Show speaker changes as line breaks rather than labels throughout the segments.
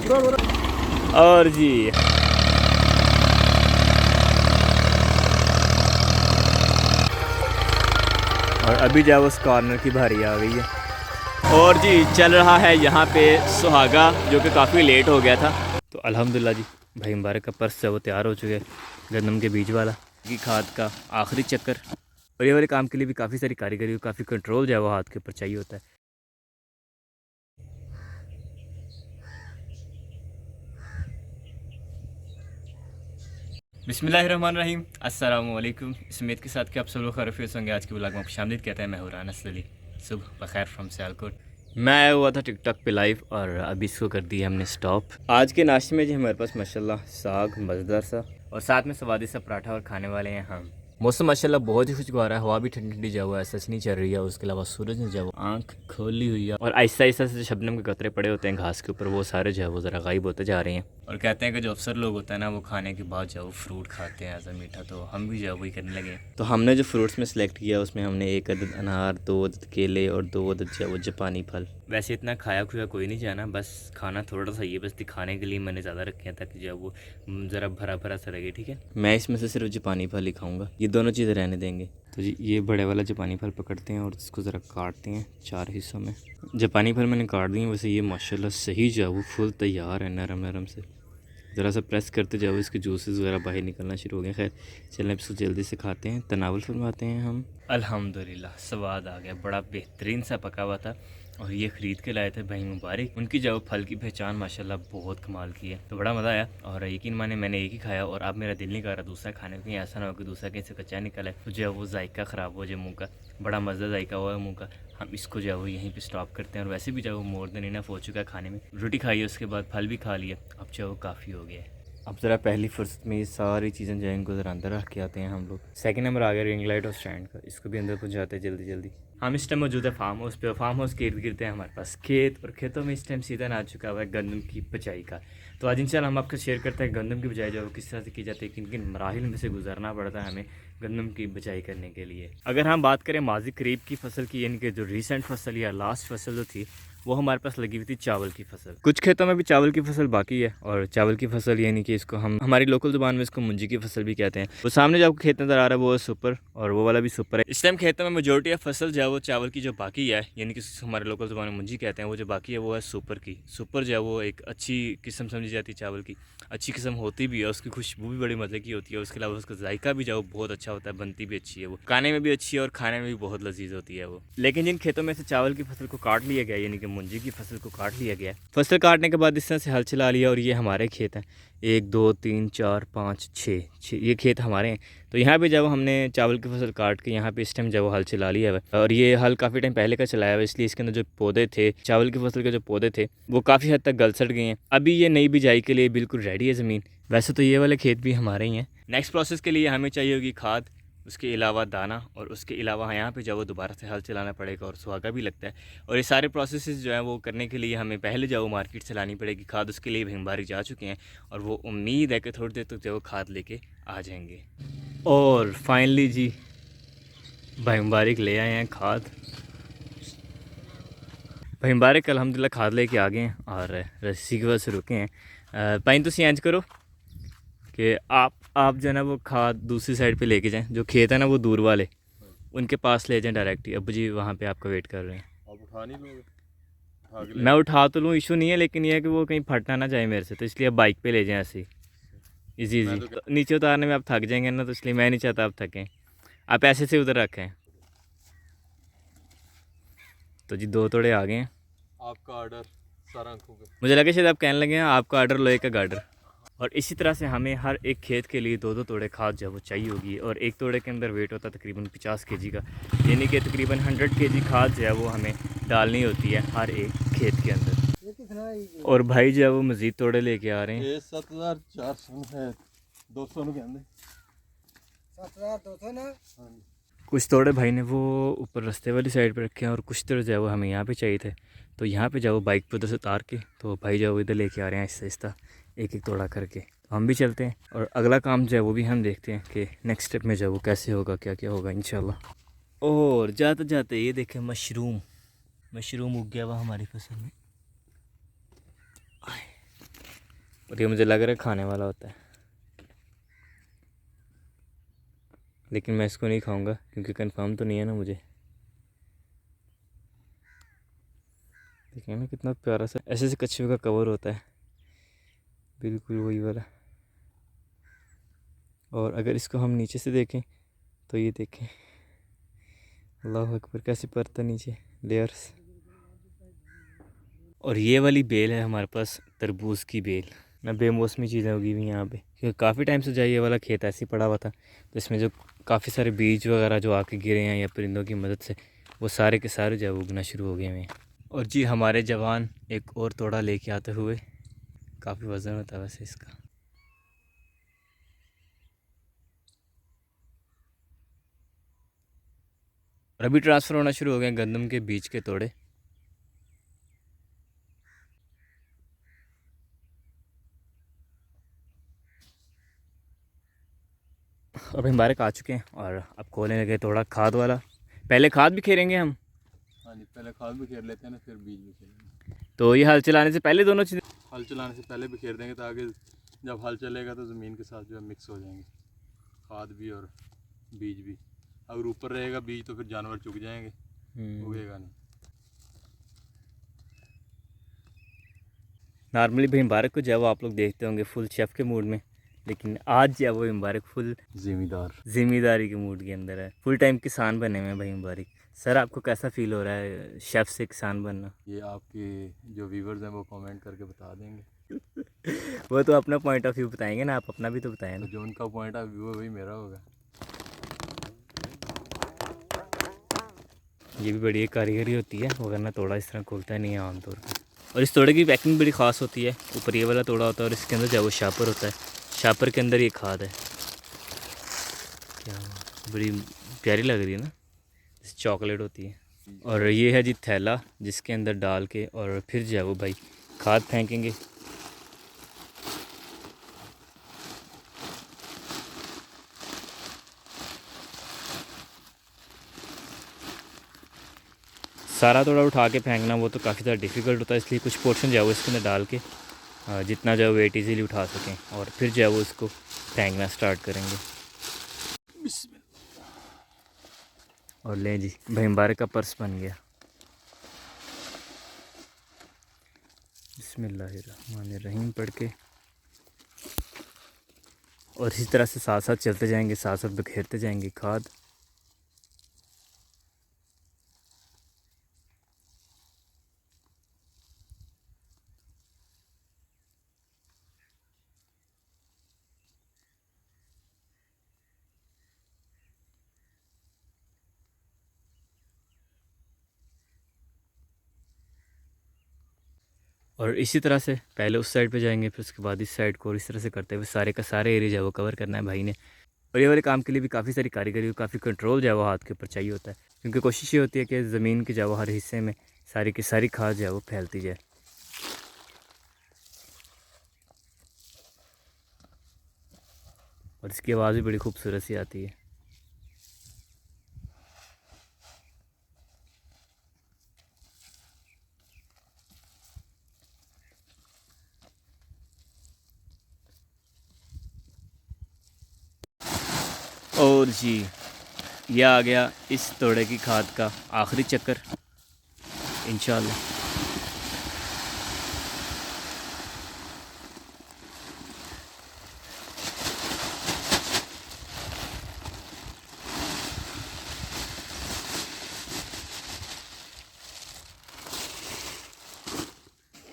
और जी और अभी जाओ उस कॉर्नर की भारी आ गई है। और जी चल रहा है यहाँ पे सुहागा, जो कि काफ़ी लेट हो गया था। तो अल्हम्दुलिल्लाह जी भाई मुबारक का पर्स है वो तैयार हो चुके हैं, गंदम के बीज वाला की खाद का आखिरी चक्कर। और ये वाले काम के लिए भी काफ़ी सारी कारीगरी और काफ़ी कंट्रोल जो है वो हाथ के ऊपर चाहिए होता है। बिस्मिल्लाहिर्रहमानिर्रहीम, अस्सलामु अलैकुम। इस उम्मीद के साथ कि आप सब लोग खैरियत होंगे। आज के ब्लॉग में खुशामदीद कहते हैं। मैं हुरान असलली, सुबह बखैर फ्रॉम सियालकोट। मैं आया हुआ था टिकटॉक पे लाइव और अभी इसको कर दिया हमने स्टॉप। आज के नाश्ते में जी हमारे पास माशाल्लाह साग मज़ेदार सा और साथ में स्वादिष्ट सा पराठा और खाने वाले हैं हम। मौसम माशाल्लाह बहुत ही खुशगवार है, हवा भी ठंडी ठंडी जो है सच नहीं चल रही है। उसके अलावा सूरज ने जो आंख खोली हुई है और आहिस्ता आहिस्ता से शबनम के कतरे पड़े होते हैं घास के ऊपर, वो सारे जो है वो ज़रा गायब होते जा रहे हैं। और कहते हैं कि जो अफसर लोग होते हैं ना, वो खाने के बाद जो फ्रूट खाते हैं एज अ मीठा, तो हम भी जो वही करने लगे। तो हमने जो फ्रूट्स में सेलेक्ट किया उसमें हमने 1 अदद अनार, 2 अदद केले और 2 अदद जो वो जापानी फल। वैसे इतना खाया खुया कोई नहीं जाना, बस खाना थोड़ा सा ये बस दिखाने के लिए मैंने ज़्यादा रखे हैं ताकि जो वो ज़रा भरा भरा सा लगे। ठीक है, मैं इसमें से सिर्फ जापानी फल ही खाऊंगा, ये दोनों चीज़ें रहने देंगे। तो जी ये बड़े वाला जापानी फल पकड़ते हैं और इसको ज़रा काटते हैं 4 हिस्सों में। जापानी फल मैंने काट दिए। वैसे ये माशाल्लाह सही जो है वो फुल तैयार है, नरम नरम से। ज़रा सा प्रेस करते जाओ, इसके जूसेस वगैरह बाहर निकलना शुरू हो गए। खैर चलें इसको जल्दी से खाते हैं, तनावुल फरमाते हैं हम। अल्हम्दुलिल्लाह स्वाद आ गया, बड़ा बेहतरीन सा पका हुआ था। और ये ख़रीद के लाए थे भाई मुबारक, उनकी जो फल की पहचान माशाल्लाह बहुत कमाल की है। तो बड़ा मज़ा आया और यकीन माने मैंने एक ही खाया और अब मेरा दिल नहीं कर रहा दूसरा खाने को। कहीं ऐसा ना हो कि दूसरा कहीं से कच्चा निकला है तो जो है वो जायका ख़राब हो जाए मुँह का। बड़ा मज़ा जायका हुआ है मुँह का। हम इसको जो है वो यहीं पे स्टॉप करते हैं। और वैसे भी जो है वो मोर देन इनफ हो चुका है खाने में। रोटी खाई है, उसके बाद फल भी खा लिया, अब जो है वो काफ़ी हो गया है। अब ज़रा पहली फुर्सत में ये सारी चीज़ें जो है इनको ज़रा अंदर रख के आते हैं हम लोग। सेकंड नंबर आ गया रिंग लाइट और स्टैंड का, इसको भी अंदर पहुँचाते हैं जल्दी जल्दी। हम इस टाइम मौजूद है फार्म हाउस पे। फार्म हाउस के इर्द गिर्द है हमारे पास खेत और खेतों में इस टाइम सीज़न आ चुका हुआ है गंदम की बिजाई का। तो आज इंशाल्लाह हम आपको शेयर करते हैं गंदम की बिजाई जो किस तरह से की जाती है, किन किन मराहिल में से गुजरना पड़ता है हमें गंदम की बिजाई करने के लिए। अगर हम बात करें माजी करीब की फसल की, यानी कि जो रिसेंट फसल या लास्ट फसल जो थी वो हमारे पास लगी हुई थी चावल की फसल। कुछ खेतों में भी चावल की फसल बाकी है और चावल की फसल यानी कि इसको हम हमारी लोकल ज़ुबान में इसको मुंजी की फसल भी कहते हैं। वो सामने जो आपको खेत नज़र आ रहा है वो है सुपर और वो वाला भी सुपर है। इस टाइम खेतों में मेजोरिटी ऑफ फसल जो है वो चावल की जो बाकी है, यानी कि हमारे लोकल ज़ुबान में मुंजी कहते हैं, वो जो बाकी है वो है सुपर की। सुपर जो है वो एक अच्छी किस्म समझी जाती है चावल की, अच्छी किस्म होती भी है, उसकी खुशबू भी बड़ी मज़े की होती है। उसके अलावा उसका जायका भी जो बहुत अच्छा होता है, बनती भी अच्छी है, वो खाने में भी अच्छी है और खाने में भी बहुत लजीज होती है वो। लेकिन जिन खेतों में से चावल की फसल को काट लिया गया, यानी कि मुंजी की फसल को काट लिया गया, फसल काटने के बाद इस तरह से हल चला लिया और ये हमारे खेत हैं 1 2 3 4 5 6 ये खेत हमारे हैं। तो यहाँ पे जब हमने चावल की फसल काट के यहाँ पे इस टाइम जब हल चला लिया है और ये हल काफ़ी टाइम पहले का चलाया हुआ, इसलिए इसके अंदर जो पौधे थे चावल की फसल के जो पौधे थे वो काफ़ी हद तक गल सड़ गए हैं। अभी ये नई बिजाई के लिए बिल्कुल रेडी है ज़मीन। वैसे तो ये वाले खेत भी हमारे ही हैं। नेक्स्ट प्रोसेस के लिए हमें चाहिए होगी खाद, उसके अलावा दाना और उसके अलावा यहाँ पे जो वो दोबारा से हल चलाना पड़ेगा और सुहागा भी लगता है। और ये सारे प्रोसेस जो है वो करने के लिए हमें पहले जो वो मार्केट से लानी पड़ेगी खाद। उसके लिए भीमबारी जा चुके हैं और वो उम्मीद है कि थोड़ी देर तक जो वो खाद लेके आ जाएंगे। और फाइनली जी भाई मुबारक ले आए हैं खाद। भाई मुबारक अल्हम्दुलिल्लाह खाद लेके आ गए हैं और रस्सी की वजह से रुके हैं। भाई तो इंज करो कि आप जो है ना वो खाद दूसरी साइड पे लेके जाएं, जो खेत है ना वो दूर वाले उनके पास ले जाएं डायरेक्ट ही। अब्बू जी वहाँ पे आपका वेट कर रहे हैं।
आप उठा नहीं लोगे?
मैं उठा तो लूँ, इशू नहीं है, लेकिन यह है कि वो कहीं फटना ना जाए मेरे से, तो इसलिए आप बाइक पे ले जाएं ऐसे ही ईजी
मैं
ईजी।
तो
तो नीचे उतारने में आप थक जाएंगे ना, तो इसलिए मैं नहीं चाहता आप थकें। आप ऐसे से उधर रखें। तो जी 2 तोड़े आ गए हैं।
आपका ऑर्डर सारा आंखों के।
मुझे लगा शायद आप कहने लगे हैं आपका ऑर्डर लोहे का गार्डर। और इसी तरह से हमें हर एक खेत के लिए 2-2 तोड़े खाद जो है वो चाहिए होगी। और एक तोड़े के अंदर वेट होता है तकरीबन 50 केजी का, यानी कि तकरीबन 100 केजी खाद जो है वो हमें डालनी होती है हर एक खेत के अंदर। और भाई जो है वो मज़ीद तोड़े लेके आ रहे हैं।
7400 है, 200 कहते
7200 ना।
कुछ तोड़े भाई ने वो ऊपर रास्ते वाली साइड पे रखे हैं और कुछ तोड़े जो है वो हमें यहाँ पे चाहिए थे। तो यहाँ पे जाओ बाइक पे उधर से उतार के, तो भाई जो इधर लेके आ रहे हैं आहिस्ता आहिस्ता एक एक तोड़ा करके। तो हम भी चलते हैं और अगला काम जो है वो भी हम देखते हैं कि नेक्स्ट स्टेप में जो है वो कैसे होगा, क्या क्या होगा इंशाल्लाह। और जाते जाते ये देखें मशरूम उग गया हुआ हमारी फसल में। और ये मुझे लग रहा है खाने वाला होता है, लेकिन मैं इसको नहीं खाऊंगा क्योंकि कंफर्म तो नहीं है ना मुझे। देखिए ना कितना प्यारा सा ऐसे से कछुए का कवर होता है, बिल्कुल वही वाला। और अगर इसको हम नीचे से देखें तो ये देखें, अल्लाह अकबर, कैसे परता नीचे लेयर्स। और ये वाली बेल है हमारे पास, तरबूज की बेल ना, बेमौसमी चीज़ें उगी हुई यहाँ पे, क्योंकि काफ़ी टाइम से जाइए वाला खेत ऐसे ही पड़ा हुआ था, तो इसमें जो काफ़ी सारे बीज वगैरह जो आके गिरे हैं या परिंदों की मदद से, वो सारे के सारे जो है उगना शुरू हो गए हैं। और जी हमारे जवान एक और तोड़ा लेके आते हुए, काफ़ी वज़न होता है वैसे इसका। और अभी ट्रांसफ़र होना शुरू हो गए गंदम के बीज के तोड़े। अब हम बाहर आ चुके हैं और अब खोलने लगे थोड़ा खाद वाला। पहले खाद भी खेलेंगे हम।
हाँ जी, पहले खाद भी खेर लेते हैं ना, फिर बीज भी खेलेंगे।
तो ये हल चलाने से पहले दोनों चीज़ें,
हल चलाने से पहले भी खेर देंगे ताकि जब हल चलेगा तो ज़मीन के साथ जो है मिक्स हो जाएंगे, खाद भी और बीज भी। अगर ऊपर रहेगा बीज तो फिर जानवर चुग जाएंगे, उगेगा नहीं।
नॉर्मली भाई मुबारक को जब आप लोग देखते होंगे फुल शेफ़ के मूड में, लेकिन आज जब वो मुबारक फुल ज़िम्मेदारी के मूड के अंदर है, फुल टाइम किसान बने हुए हैं भाई मुबारक। सर आपको कैसा फील हो रहा है शेफ़ से किसान बनना?
ये आपके जो व्यूवर्स हैं वो कमेंट करके बता देंगे।
वो तो अपना पॉइंट ऑफ व्यू बताएंगे ना, आप अपना भी तो बताएं
तो
ना।
जो उनका पॉइंट ऑफ व्यू है वही मेरा होगा।
ये भी बड़ी एक कारीगरी होती है, वरना तोड़ा इस तरह खुलता नहीं है आमतौर पर। और इस तोड़े की पैकिंग बड़ी ख़ास होती है। ऊपर ये वाला तोड़ा होता है और इसके अंदर जो वो शापर होता है, शापर के अंदर ये खाद है। क्या बड़ी प्यारी लग रही है ना, जैसे चॉकलेट होती है। और ये है जी थैला, जिसके अंदर डाल के और फिर जो है वो भाई खाद फेंकेंगे। सारा तोड़ा उठा के फेंकना वो तो काफ़ी ज़्यादा डिफ़िकल्ट होता है, इसलिए कुछ पोर्शन जो है वो इसके अंदर डाल के जितना जो है वेट इजीली उठा सकें, और फिर जो है वो इसको फेंकना स्टार्ट करेंगे। और लें जी भाई मुबारक का पर्स बन गया। बिस्मिल्लाहिर्रहमानिर्रहीम पढ़ के, और इसी तरह से साथ साथ चलते जाएंगे, साथ साथ बखेरते जाएंगे खाद। और इसी तरह से पहले उस साइड पे जाएंगे, फिर उसके बाद इस साइड को, और इस तरह से करते हुए सारे का सारे एरिया जो है वो कवर करना है भाई ने। और ये वाले काम के लिए भी काफ़ी सारी कारीगरी और काफ़ी कंट्रोल जो है वो हाथ के ऊपर चाहिए होता है, क्योंकि कोशिश ये होती है कि ज़मीन के जो है वो हर हिस्से में सारी की सारी खाद जो है वो फैलती जाए। और इसकी आवाज़ भी बड़ी खूबसूरत सी आती है। और जी यह आ गया इस तोड़े की खाद का आखिरी चक्कर इंशाल्लाह।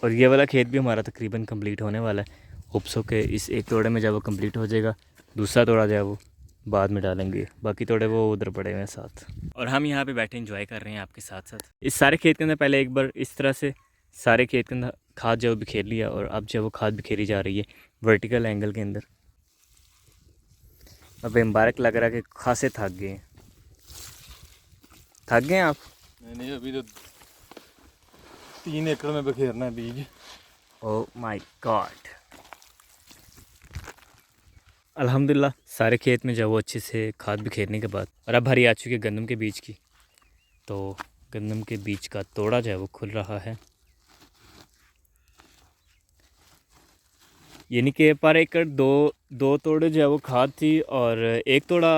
और ये वाला खेत भी हमारा तकरीबन कंप्लीट होने वाला है। होप्सो के इस एक तोड़े में जब वो कंप्लीट हो जाएगा, दूसरा तोड़ा जो है वो बाद में डालेंगे, बाकी तोड़े वो उधर पड़े हुए हैं साथ। और हम यहाँ पे बैठे एंजॉय कर रहे हैं आपके साथ साथ। इस सारे खेत के अंदर पहले एक बार इस तरह से सारे खेत के अंदर खाद जो बिखेर लिया, और अब जो वो खाद बिखेरी जा रही है वर्टिकल एंगल के अंदर। अब मुबारक लग रहा है कि खासे थक गए हैं। थक गए हैं आप?
नहीं, अभी तो 3 एकड़ में बखेरना है बीज।
Oh my God. अल्हम्दुलिल्लाह सारे खेत में जो वो अच्छे से खाद बिखेरने के बाद, और अब हरी आ चुकी है गंदम के बीज की, तो गंदम के बीज का तोड़ा जो है वो खुल रहा है। यानी कि पर एकड़ दो तोड़े जो है वो खाद थी और एक तोड़ा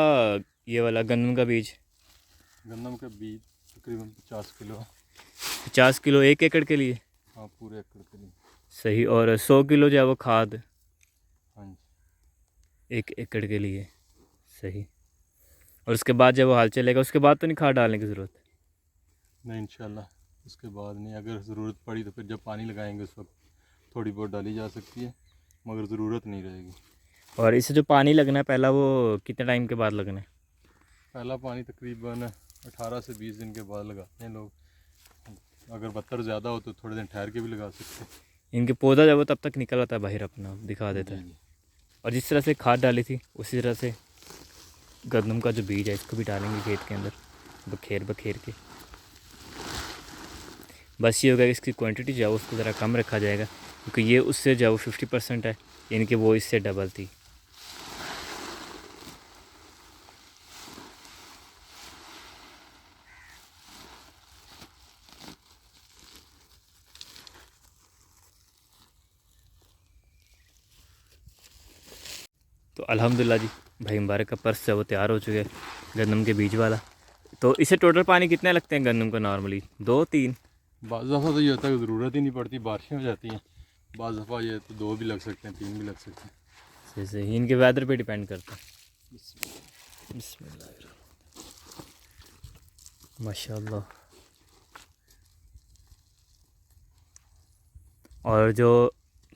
ये वाला गंदम का बीज।
गंदम का बीज तकरीबन 50 किलो।
50 किलो 1 एकड़ के लिए?
हाँ, पूरे एकड़ के लिए।
सही। और 100 किलो जो है वो खाद
हाँ जी,
1 एकड़ के लिए। सही। और उसके बाद जब वो हाल चलेगा उसके बाद तो नहीं खाद डालने की ज़रूरत?
नहीं, इंशाल्लाह उसके बाद नहीं। अगर ज़रूरत पड़ी तो फिर जब पानी लगाएंगे उस वक्त थोड़ी बहुत डाली जा सकती है, मगर ज़रूरत नहीं रहेगी।
और इसे जो पानी लगना है पहला, वो कितने टाइम के बाद लगना है?
पहला पानी तकरीबन 18 से 20 दिन के बाद लगाते हैं लोग। अगर बत्तर ज़्यादा हो तो थोड़े दिन ठहर के भी लगा सकते हैं।
इनके पौधा जब वो तब तक निकल आता है बाहर, अपना दिखा देता है।
जी।
और जिस तरह से खाद डाली थी उसी तरह से गंदम का जो बीज है इसको भी डालेंगे खेत के अंदर बखेर बखेर के। बस ये होगा कि इसकी क्वांटिटी जो है उसको ज़रा कम रखा जाएगा, क्योंकि ये उससे जो है वो 50% है, यानी कि वो इससे डबल थी। तो अल्हम्दुलिल्लाह जी, भाई मुबारक का पर्स है वो तैयार हो चुका है गंदम के बीज वाला। तो इसे टोटल पानी कितने लगते हैं गंदम को नॉर्मली? 2-3?
बाज़ दफ़ा तो ये होता है कि ज़रूरत ही नहीं पड़ती, बारिशें हो जाती हैं। बाज़ दफ़ा ये तो 2 भी लग सकते हैं, 3 भी लग सकते हैं।
सही सही। इनके वेदर पे डिपेंड करता है। बिस्मिल्लाह माशाल्लाह। और जो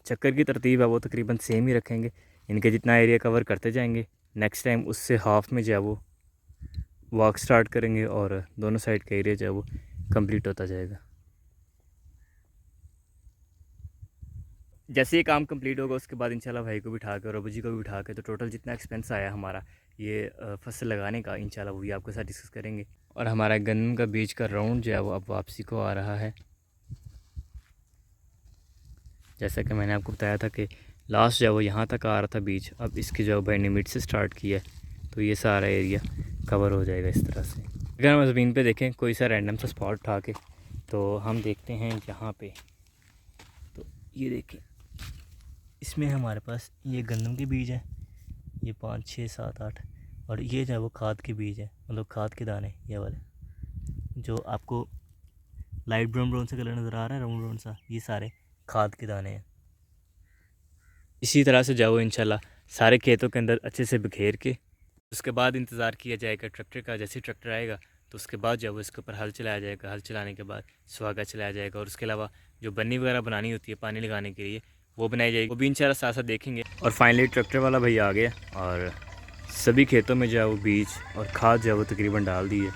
चक्कर की तरतीब है वो तकरीबन सेम ही रखेंगे। इनके जितना एरिया कवर करते जाएंगे, नेक्स्ट टाइम उससे हाफ में जो है वो वॉक स्टार्ट करेंगे और दोनों साइड का एरिया जो है वो कंप्लीट होता जाएगा। जैसे ये काम कंप्लीट होगा उसके बाद इंशाल्लाह भाई को बिठा के और अबू जी को भी बिठा के, तो टोटल जितना एक्सपेंस आया हमारा ये फसल लगाने का, इंशाल्लाह वो भी आपके साथ डिस्कस करेंगे। और हमारा गन्नम का बीज का राउंड जो है वो अब वापसी को आ रहा है। जैसा कि मैंने आपको बताया था कि लास्ट जो है वो यहाँ तक आ रहा था बीज, अब इसकी जो भाई ने मिड से स्टार्ट किया है, तो ये सारा एरिया कवर हो जाएगा इस तरह से। अगर हम ज़मीन पे देखें कोई सा रैंडम सा स्पॉट उठा के, तो हम देखते हैं यहाँ पे, तो ये देखें इसमें हमारे पास ये गंदम के बीज है, ये 5 6 7 8, और ये जो है वो खाद के बीज है, मतलब खाद के दाने ये वाले जो आपको लाइट ब्राउन ब्राउन सा कलर नज़र आ रहा है, राउंड राउंड सा, ये सारे खाद के दाने हैं। इसी तरह से जाओ इंशाल्लाह सारे खेतों के अंदर अच्छे से बिखेर के, उसके बाद इंतज़ार किया जाएगा ट्रैक्टर का। जैसे ट्रैक्टर आएगा तो उसके बाद जो है इसके ऊपर हल चलाया जाएगा, हल चलाने के बाद सुहागा चलाया जाएगा, और उसके अलावा जो बन्नी वगैरह बनानी होती है पानी लगाने के लिए वो बनाई जाएगी, वो भी इंशाल्लाह साथ साथ देखेंगे। और फाइनली ट्रैक्टर वाला भाई आ गया और सभी खेतों में जो है वो बीज और खाद जो है वो तकरीबन डाल दी है।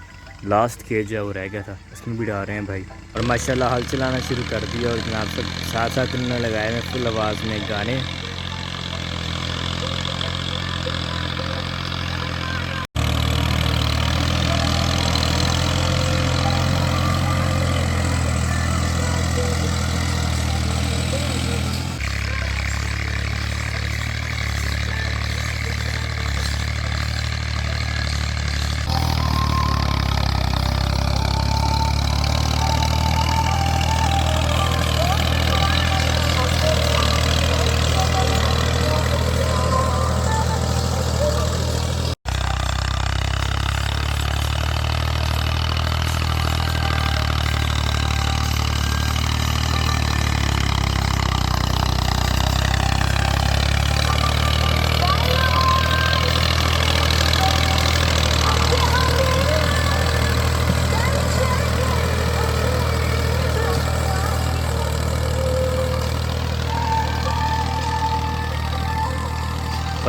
लास्ट खेत जो है वो रह गया था, उसमें भी डाल रहे हैं भाई। और माशाल्लाह हल चलाना शुरू कर दिया, और जनाब सब साथ साथ उन्होंने लगाए हैं फुल आवाज़ में गाने।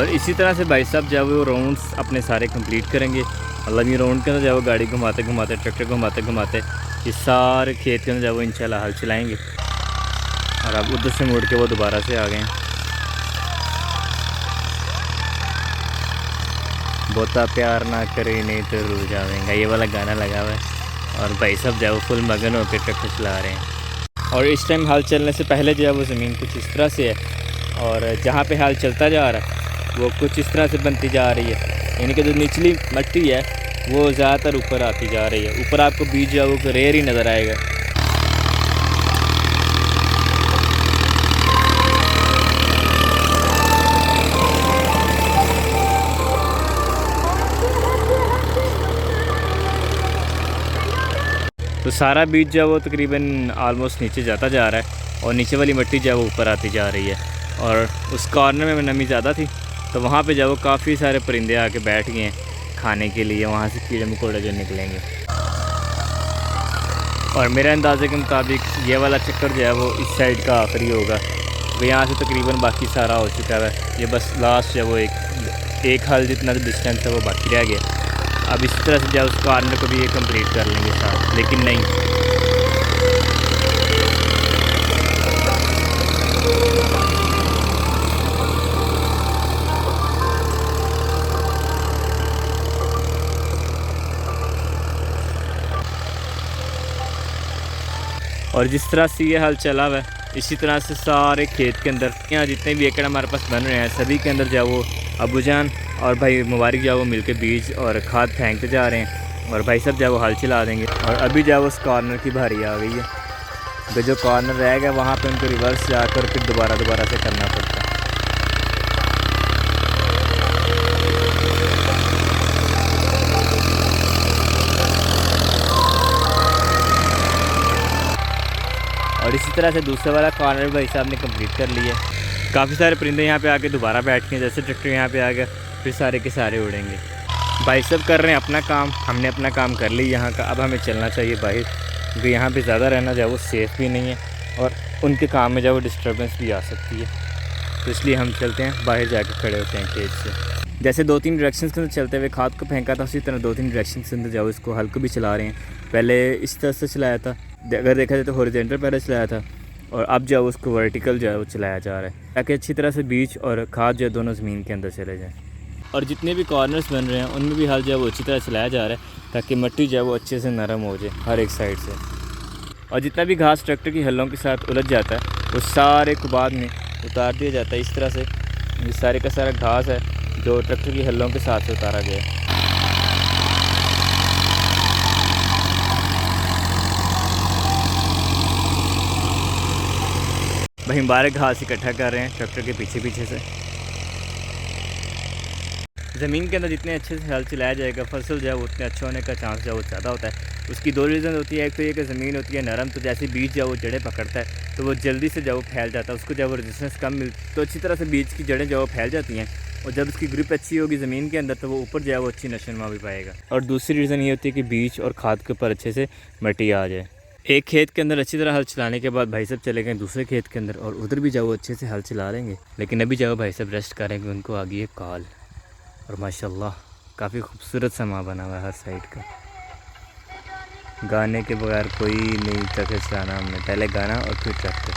और इसी तरह से भाई साहब जो है वो राउंड्स अपने सारे कंप्लीट करेंगे। मतलब ये राउंड के अंदर जो है गाड़ी घुमाते घुमाते, ट्रैक्टर घुमाते घुमाते ये सारे खेत के अंदर जो है वो इंशाल्लाह हल चलाएँगे। और अब उधर से मुड़ के वो दोबारा से आ गए हैं। बहुता प्यार ना करे नहीं तो रू जाएगा, ये वाला गाना लगा हुआ है। और भाई साहब जो है वो फुल मगन होकर ट्रैक्टर चला रहे हैं। और इस टाइम हल चलने से पहले जो है वो ज़मीन कुछ इस तरह से है, और जहाँ पे हल चलता जा रहा है वो कुछ इस तरह से बनती जा रही है, यानी कि जो निचली मिट्टी है वो ज़्यादातर ऊपर आती जा रही है। ऊपर आपको बीज जो है वो रेयर ही नज़र आएगा। तो सारा बीज जो है वो तकरीबन आलमोस्ट नीचे जाता जा रहा है और नीचे वाली मिट्टी जो है वो ऊपर आती जा रही है। और उस कॉर्नर में नमी ज़्यादा थी तो वहाँ पे जो है वो काफ़ी सारे परिंदे आके बैठ गए हैं खाने के लिए, वहाँ से कीड़े मकोड़े जो निकलेंगे। और मेरे अंदाजे के मुताबिक ये वाला चक्कर जो है वो इस साइड का आखिरी होगा। तो यहाँ से तकरीबन बाकी सारा हो चुका है, ये बस लास्ट जो है वो एक हल जितना डिस्टेंस है वो बाकी रह गया। अब इसी तरह से जो उस कॉर्नर को भी ये कंप्लीट कर लेंगे साथ, लेकिन नहीं, और जिस तरह से ये हाल चला हुआ है इसी तरह से सारे खेत के अंदर यहाँ जितने भी एकड़ हमारे पास बन रहे हैं सभी के अंदर जो वो अबूजान और भाई मुबारक जो वो मिलके बीज और खाद फेंकते जा रहे हैं और भाई सब जो वो हल चला देंगे। और अभी जो उस कॉर्नर की भारी आ गई है, तो जो कॉर्नर रह गया वहाँ पे उनको रिवर्स जाकर फिर दोबारा से करना पड़ता है। और इसी तरह से दूसरे वाला कॉर्नर भाई साहब ने कंप्लीट कर लिया। काफ़ी सारे परिंदे यहाँ पे आके दोबारा बैठ गए, जैसे ट्रैक्टर यहाँ पे आ गया फिर सारे के सारे उड़ेंगे। भाई सब कर रहे हैं अपना काम, हमने अपना काम कर लिया यहाँ का। अब हमें चलना चाहिए बाहर, क्योंकि यहाँ पे ज़्यादा रहना जो है वो सेफ़ भी नहीं है और उनके काम में जो वो डिस्टर्बेंस भी आ सकती है। तो इसलिए हम चलते हैं बाहर जाकर खड़े होते हैं खेत से। जैसे 2-3 डायरेक्शंस के अंदर चलते हुए खाद को फेंका था, उसी तरह 2-3 डायरेक्शन के अंदर जाओ इसको हल को भी चला रहे हैं। पहले इस तरह से चलाया था, अगर देखा जाए तो हॉरिजॉन्टल पहले चलाया था, और अब जो है उसको वर्टिकल जो है वो चलाया जा रहा है ताकि अच्छी तरह से बीज और खाद जो है दोनों ज़मीन के अंदर चले जाएँ। और जितने भी कॉर्नर्स बन रहे हैं उनमें भी हल जो है वो अच्छी तरह चलाया जा रहा है ताकि मिट्टी जो है वो अच्छे से नरम हो जाए हर एक साइड से। और जितना भी घास ट्रैक्टर की हलों के साथ उलझ जाता है वो सारे को बाद में उतार दिया जाता है। इस तरह से ये सारे का सारा घास है जो ट्रैक्टर की हलों के साथ से उतारा गया है। भाई मुबारक घास इकट्ठा कर रहे हैं ट्रैक्टर के पीछे से। ज़मीन के अंदर जितने अच्छे से हल चलाया जाएगा फसल जो है वो उतने अच्छा होने का चांस जो है वो ज़्यादा होता है। उसकी 2 रीज़न होती है, एक तो ये कि ज़मीन होती है नरम, तो जैसे बीज जो है वो जड़ें पकड़ता है तो वो जल्दी से जो फैल जाता है, उसको जब रेजिस्टेंस कम मिलती तो अच्छी तरह से बीज की जड़ें जो फैल जाती हैं। और जब उसकी ग्रिप अच्छी होगी ज़मीन के अंदर तो वो ऊपर जो है वो अच्छी नशोनुमा भी पाएगा। और दूसरी रीज़न ये होती है कि बीज और खाद के ऊपर अच्छे से मिट्टी आ जाए। एक खेत के अंदर अच्छी तरह हल चलाने के बाद भाई साहब चले गए दूसरे खेत के अंदर और उधर भी जाओ अच्छे से हल चला लेंगे। लेकिन अभी जाओ भाई साहब रेस्ट करेंगे, उनको आ गई है कॉल। और माशाल्लाह काफ़ी खूबसूरत समा बना हुआ है हर साइड का। गाने के बगैर कोई नहीं ट्रैक्टर चलाना हमने, पहले गाना और फिर ट्रैक्टर।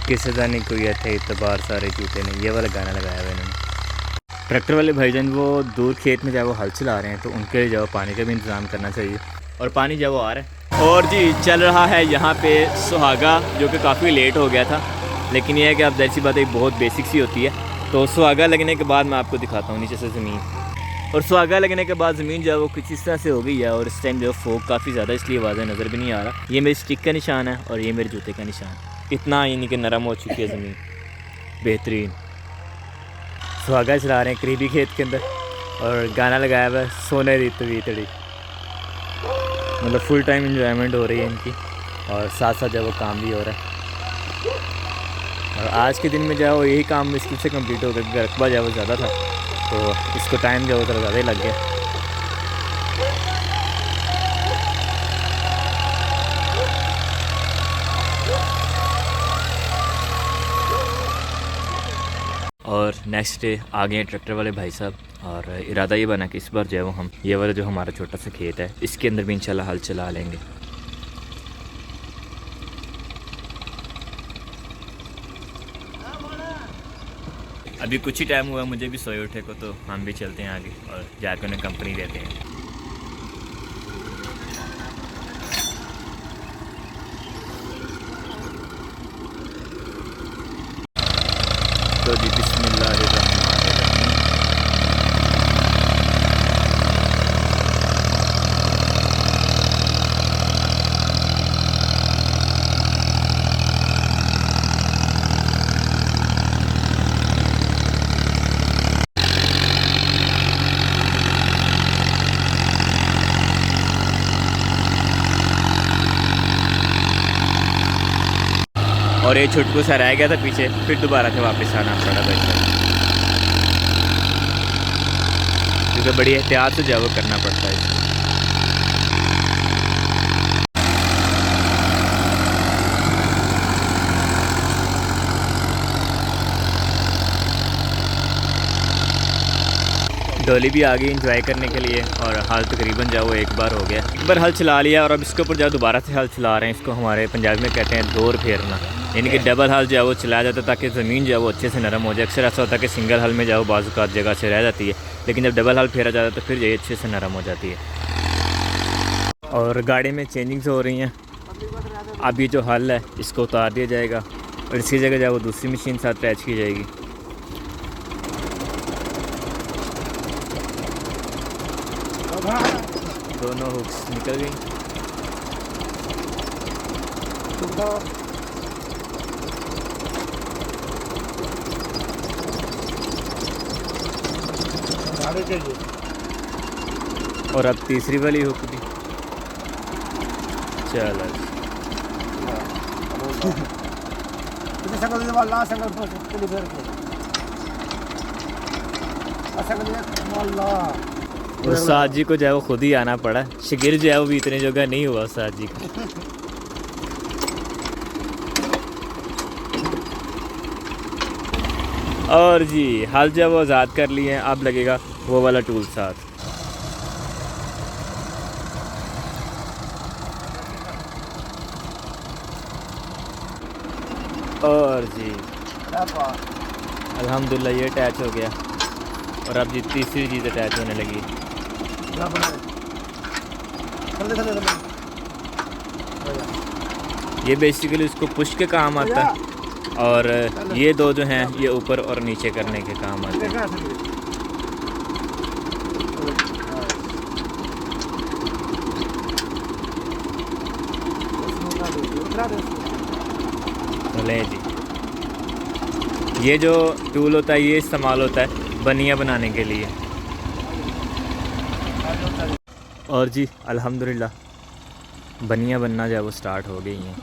किसी का नहीं कोई अच्छा इतबार सारे जूते नहीं, ये वाला गाना लगाया हुआ इन्होंने। ट्रैक्टर वाले भाईजान वो दूर खेत में जब वो हल चला रहे हैं तो उनके लिए जो पानी का भी इंतज़ाम करना चाहिए, और पानी जब वो आ रहा है। और जी चल रहा है यहाँ पे सुहागा, जो कि काफ़ी लेट हो गया था, लेकिन यह है कि अब जाहिर सी बात एक बहुत बेसिक सी होती है। तो सुहागा लगने के बाद मैं आपको दिखाता हूँ नीचे से ज़मीन, और सुहागा लगने के बाद ज़मीन जो है वो कुछ इस तरह से हो गई है। और इस टाइम जो फोक काफ़ी ज़्यादा इसलिए वाज़ह नज़र भी नहीं आ रहा। ये मेरी स्टिक का निशान है और ये मेरे जूते का निशान। इतना यानी कि नरम हो चुकी है ज़मीन, बेहतरीन। सुहागा चला रहे हैं करीबी खेत के अंदर और गाना लगाया हुआ है सोने दी तड़ी। मतलब फुल टाइम एंजॉयमेंट हो रही है इनकी, और साथ साथ जो वो काम भी हो रहा है। और आज के दिन में जो है वो यही काम मुश्किल से कंप्लीट हो गया क्योंकि रकबा जो वो ज़्यादा था, तो इसको टाइम जो थोड़ा ज़्यादा ही लग गया। और नेक्स्ट डे आ गए ट्रैक्टर वाले भाई साहब, और इरादा ये बना कि इस बार जो है वो हम ये वाला जो हमारा छोटा सा खेत है इसके अंदर भी इंशाल्लाह हल चला लेंगे। अभी कुछ ही टाइम हुआ मुझे भी सोए उठे को, तो हम भी चलते हैं आगे और जाकर उन्हें कंपनी देते हैं। तो जी बिस्मिल्लाहिर्रहमानिर्रहीम। और ये छुटकू सा रह गया था पीछे, फिर दोबारा से वापस आना पड़ा बच्चा, क्योंकि बड़ी एहतियात से जो है वो करना पड़ता है इसको। डोली भी आ गई एंजॉय करने के लिए, और हाल तकरीबन जो वो एक बार हो गया, एक बार हल चला लिया और अब इसके ऊपर जो दोबारा से हल चला रहे हैं। इसको हमारे पंजाबी में कहते हैं दौर फेरना, यानी कि डबल हल जो है वो चलाया जाता है ताकि ज़मीन जो है वो अच्छे से नरम हो जाए। अक्सर ऐसा होता है कि सिंगल हल में जो है बाज़ औक़ात जगह से रह जाती है, लेकिन जब डबल हल फेरा जाता है तो फिर ये अच्छे से नरम हो जाती है। और गाड़ी में चेंजिंग्स हो रही हैं। अब ये जो हल है इसको उतार दिया जाएगा और इसकी जगह जो है वो दूसरी मशीन साथ अटैच की जाएगी। दोनों हुक्स निकल गई। और अब तीसरी वाली हुक भी चलो। उस्ताद जी को जो है वो खुद ही आना पड़ा, शिगिर जो है वो भी इतने जगह नहीं हुआ उस्ताद जी का। और जी हाल जो है वो आज़ाद कर लिए हैं, अब लगेगा वो वाला टूल साथ। और जी अल्हम्दुलिल्लाह ये अटैच हो गया, और अब जी तीसरी चीज़ अटैच होने लगी। ये बेसिकली उसको पुश के काम आता है, और ये दो जो हैं ये ऊपर और नीचे करने के काम आते हैं। चलें जी, ये जो टूल होता है ये इस्तेमाल होता है बनिया बनाने के लिए। और जी अल्हम्दुलिल्लाह बनिया बनना जो है वो स्टार्ट हो गई हैं।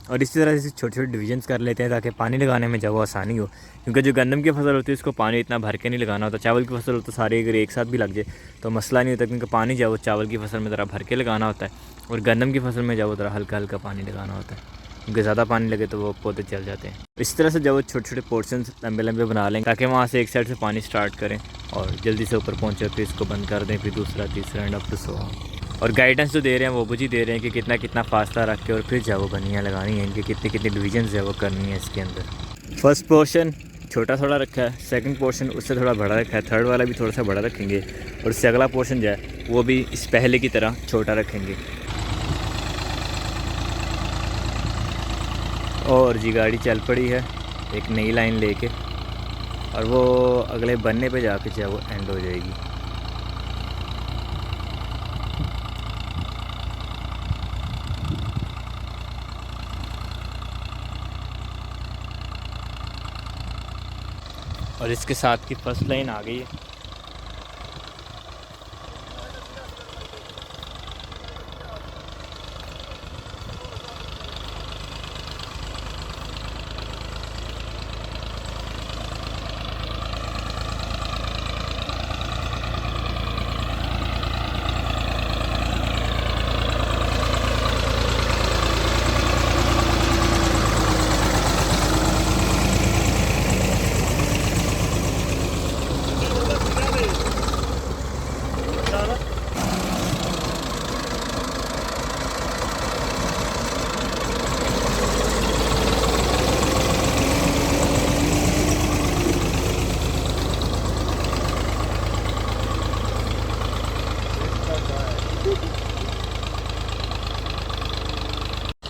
और इसी तरह से छोटे छोटे डिवीजन्स कर लेते हैं ताकि पानी लगाने में जो वो आसानी हो, क्योंकि जो गंदम की फसल होती है उसको पानी इतना भर के नहीं लगाना होता। चावल की फसल हो तो सारे अगर एक साथ भी लग जाए तो मसला नहीं होता, क्योंकि पानी जो वो चावल की फसल में ज़रा भर के लगाना होता है, और गंदम की फसल में जो वो ज़रा हल्का हल्का पानी लगाना होता है, क्योंकि ज़्यादा पानी लगे तो वो पौधे चल जाते हैं। इस तरह से जब वो छोटे छोटे पोर्शन लंबे लंबे बना लें ताकि वहाँ से एक साइड से पानी स्टार्ट करें और जल्दी से ऊपर पहुँचे, फिर इसको बंद कर दें, फिर दूसरा तीसरा and up to so on. और गाइडेंस जो दे रहे हैं वो बुझी दे रहे हैं कि कितना कितना फासला रख के और फिर जो वो बनियाँ लगानी है, इनके कितने कितने डिवीजन जो है वो करनी है इसके अंदर। फर्स्ट पोर्शन छोटा थोड़ा रखा है, सेकंड पोर्शन उससे थोड़ा बड़ा रखा है, थर्ड वाला भी थोड़ा सा बड़ा रखेंगे, और उससे अगला पोर्शन जो है वो भी इस पहले की तरह छोटा रखेंगे। और जी गाड़ी चल पड़ी है एक नई लाइन लेके, और वो अगले बनने पे जाके जो है वो एंड हो जाएगी। और इसके साथ की फर्स्ट लाइन आ गई है।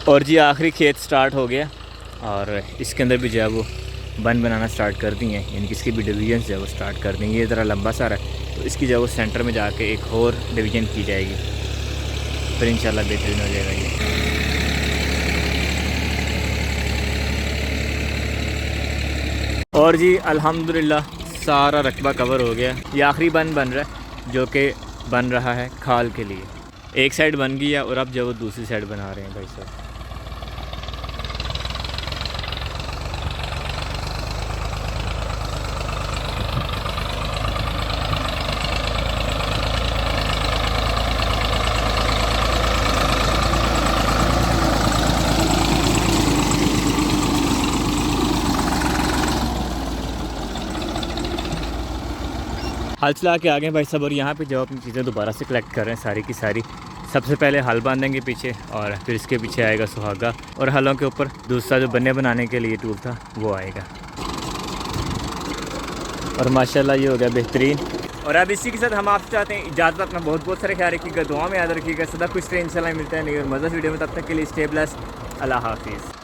और जी आखिरी खेत स्टार्ट हो गया, और इसके अंदर भी जो है वो बन बनाना स्टार्ट कर दी हैं, यानी कि इसकी भी डिवीजन जो है वो स्टार्ट कर दी। ये ज़रा लंबा सारा है तो इसकी जो है वो सेंटर में जाके एक और डिवीज़न की जाएगी। फिर इंशाल्लाह बेहतरीन हो जाएगा ये। और जी अल्हम्दुलिल्लाह सारा रकबा कवर हो गया। ये आखिरी बन रहा है जो कि बन रहा है खाल के लिए। एक साइड बन गई है और अब जो वो दूसरी साइड बना रहे हैं भाई साहब। हल चला के आ गए भाई साहब और यहाँ पे जो अपनी चीज़ें दोबारा से कलेक्ट कर रहे हैं सारी की सारी। सबसे पहले हल बांधेंगे पीछे और फिर इसके पीछे आएगा सुहागा और हलों के ऊपर दूसरा जो बन्ने बनाने के लिए टूल था वो आएगा। और माशाल्लाह ये हो गया बेहतरीन। और अब इसी के साथ हम आपसे चाहते हैं इजाज़त। अपना बहुत बहुत सारे ख्याल रखिएगा, दुआ में याद रखिएगा। सदा कुछ ट्रेन इंशाल्लाह मिलता है नहीं और मज़ा वीडियो में। तब तक के लिए स्टे ब्लेस्ड। अल्लाह हाफिज़।